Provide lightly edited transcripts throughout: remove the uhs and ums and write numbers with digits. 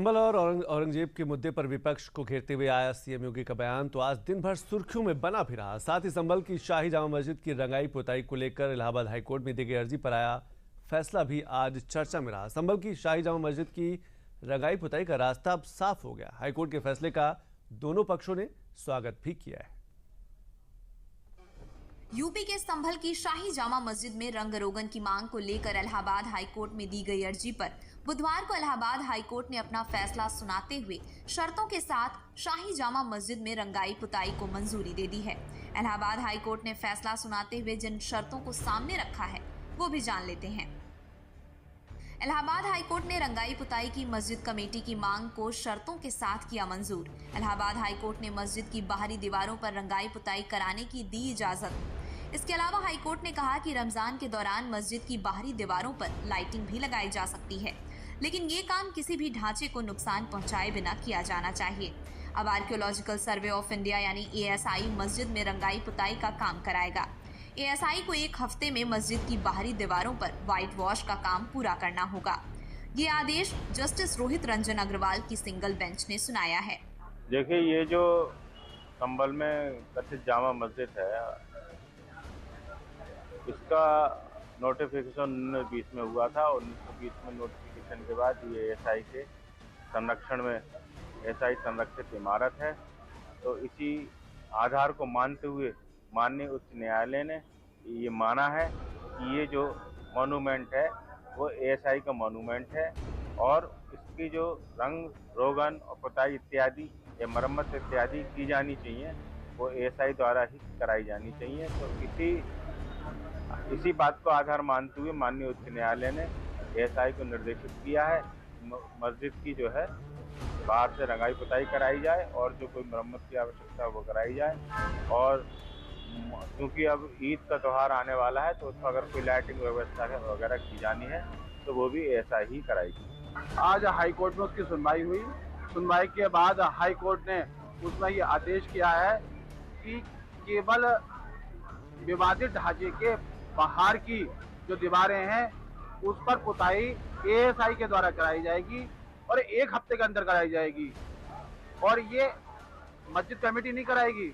संभल और औरंगजेब के मुद्दे पर विपक्ष को घेरते हुए आया सीएम योगी का बयान तो आज दिन भर सुर्खियों में बना भी रहा। साथ ही संभल की शाही जामा मस्जिद की रंगाई पुताई को लेकर इलाहाबाद हाईकोर्ट में दी गई अर्जी पर आया फैसला भी आज चर्चा में रहा। संभल की शाही जामा मस्जिद की रंगाई पुताई का रास्ता अब साफ हो गया। हाईकोर्ट के फैसले का दोनों पक्षों ने स्वागत भी किया है। यूपी के संभल की शाही जामा मस्जिद में रंग रोगन की मांग को लेकर इलाहाबाद हाईकोर्ट में दी गई अर्जी पर बुधवार को इलाहाबाद हाईकोर्ट ने अपना फैसला सुनाते हुए शर्तों के साथ शाही जामा मस्जिद में रंगाई पुताई को मंजूरी दे दी है। इलाहाबाद हाईकोर्ट ने फैसला सुनाते हुए जिन शर्तों को सामने रखा है वो भी जान लेते हैं। इलाहाबाद हाईकोर्ट ने रंगाई पुताई की मस्जिद कमेटी की मांग को शर्तों के साथ किया मंजूर। इलाहाबाद हाईकोर्ट ने मस्जिद की बाहरी दीवारों पर रंगाई पुताई कराने की दी इजाजत। इसके अलावा हाईकोर्ट ने कहा कि रमजान के दौरान मस्जिद की बाहरी दीवारों पर लाइटिंग भी लगाई जा सकती है, लेकिन ये काम किसी भी ढांचे को नुकसान पहुंचाए बिना किया जाना चाहिए। अब आर्कियोलॉजिकल सर्वे ऑफ इंडिया यानी ASI मस्जिद में रंगाई पुताई का काम कराएगा। ASI को एक हफ्ते में मस्जिद की बाहरी दीवारों पर व्हाइट वॉश का काम पूरा करना होगा। ये आदेश जस्टिस रोहित रंजन अग्रवाल की सिंगल बेंच ने सुनाया है। देखिए, ये जो संभल में कथित जामा मस्जिद है, इसका नोटिफिकेशन 1920 में हुआ था। 1920 में नोटिफिकेशन के बाद ये ASI के संरक्षण में ASI संरक्षित इमारत है। तो इसी आधार को मानते हुए माननीय उच्च न्यायालय ने ये माना है कि ये जो मॉन्यूमेंट है वो ASI का मॉन्यूमेंट है और इसकी जो रंग रोगन और पुताई इत्यादि या मरम्मत इत्यादि की जानी चाहिए वो ASI द्वारा ही कराई जानी चाहिए। तो इसी बात को आधार मानते हुए माननीय उच्च न्यायालय ने ASI को निर्देशित किया है मस्जिद की जो है बाहर से रंगाई पुताई कराई जाए और जो कोई मरम्मत की आवश्यकता है वो कराई जाए। और क्योंकि अब ईद का त्यौहार आने वाला है तो उसमें अगर कोई लाइटिंग व्यवस्था वगैरह की जानी है तो वो भी ASI ही कराएगी। आज हाई कोर्ट में उसकी सुनवाई हुई। सुनवाई के बाद हाई कोर्ट ने उसमें ये आदेश किया है कि केवल विवादित ढांचे के बाहर की जो दीवारें हैं उस पर पुताई ASI के द्वारा कराई जाएगी और एक हफ्ते के अंदर कराई जाएगी और ये मस्जिद कमेटी नहीं कराएगी,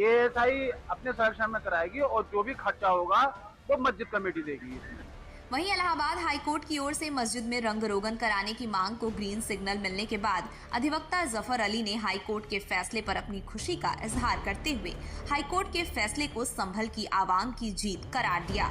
ASI अपने संरक्षण में कराएगी और जो भी खर्चा होगा वो मस्जिद कमेटी देगी। वहीं इलाहाबाद हाईकोर्ट की ओर से मस्जिद में रंग रोगन कराने की मांग को ग्रीन सिग्नल मिलने के बाद अधिवक्ता जफर अली ने हाईकोर्ट के फैसले पर अपनी खुशी का इजहार करते हुए हाईकोर्ट के फैसले को संभल की आवाम की जीत करार दिया।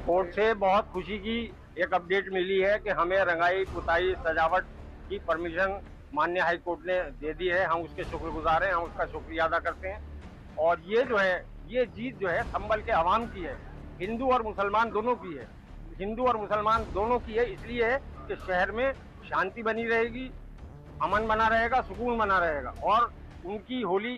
कोर्ट से बहुत खुशी की एक अपडेट मिली है कि हमें रंगाई पुताई सजावट की परमिशन माननीय हाईकोर्ट ने दे दी है। हम उसके शुक्रगुजार हैं, हम उसका शुक्रिया अदा करते हैं। और ये जो है ये जीत जो है संभल के आवाम की है, हिंदू और मुसलमान दोनों की है। हिंदू और मुसलमान दोनों की है, इसलिए है कि शहर में शांति बनी रहेगी, अमन बना रहेगा, सुकून बना रहेगा और उनकी होली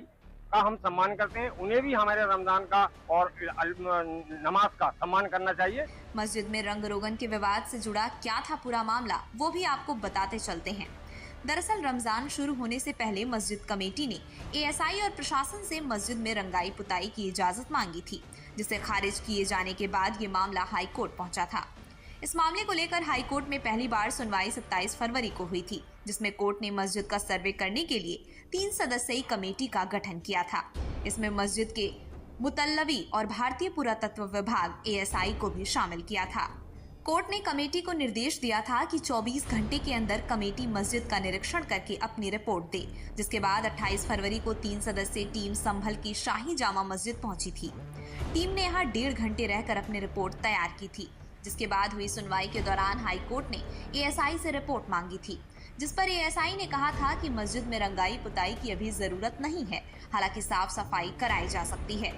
का हम सम्मान करते हैं। उन्हें भी हमारे रमजान का और नमाज का सम्मान करना चाहिए। मस्जिद में रंग रोगन के विवाद से जुड़ा क्या था पूरा मामला वो भी आपको बताते चलते हैं। दरअसल रमजान शुरू होने से पहले मस्जिद कमेटी ने ASI और प्रशासन से मस्जिद में रंगाई पुताई की इजाजत मांगी थी, जिसे खारिज किए जाने के बाद ये मामला हाई कोर्ट पहुंचा था। इस मामले को लेकर हाई कोर्ट में पहली बार सुनवाई 27 फरवरी को हुई थी, जिसमें कोर्ट ने मस्जिद का सर्वे करने के लिए 3 सदस्यीय कमेटी का गठन किया था। इसमें मस्जिद के मुतल्लवी और भारतीय पुरातत्व विभाग ASI को भी शामिल किया था। कोर्ट ने कमेटी को निर्देश दिया था कि 24 घंटे के अंदर कमेटी मस्जिद का निरीक्षण करके अपनी रिपोर्ट दे, जिसके बाद 28 फरवरी को 3 सदस्यीय टीम संभल की शाही जामा मस्जिद पहुंची थी। टीम ने यहाँ 1.5 घंटे रहकर अपनी रिपोर्ट तैयार की थी, जिसके बाद हुई सुनवाई के दौरान हाई कोर्ट ने ASI से रिपोर्ट मांगी थी, जिस पर ASI ने कहा था कि मस्जिद में रंगाई पुताई की अभी जरूरत नहीं है, हालांकि साफ सफाई कराई जा सकती है।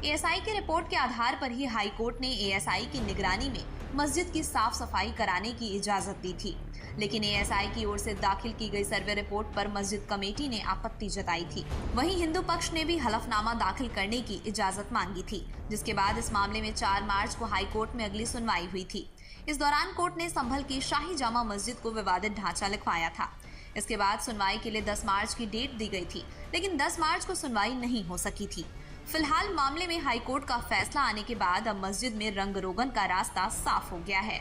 ASI की रिपोर्ट के आधार पर ही हाई कोर्ट ने ASI की निगरानी में मस्जिद की साफ सफाई कराने की इजाजत दी थी, लेकिन ASI की ओर से दाखिल की गई सर्वे रिपोर्ट पर मस्जिद कमेटी ने आपत्ति जताई थी। वहीं हिंदू पक्ष ने भी हलफनामा दाखिल करने की इजाजत मांगी थी, जिसके बाद इस मामले में 4 मार्च को हाई कोर्ट में अगली सुनवाई हुई थी। इस दौरान कोर्ट ने संभल की शाही जामा मस्जिद को विवादित ढांचा लिखवाया था। इसके बाद सुनवाई के लिए 10 मार्च की डेट दी गई थी, लेकिन 10 मार्च को सुनवाई नहीं हो सकी थी। फिलहाल मामले में हाईकोर्ट का फैसला आने के बाद अब मस्जिद में रंग रोगन का रास्ता साफ हो गया है।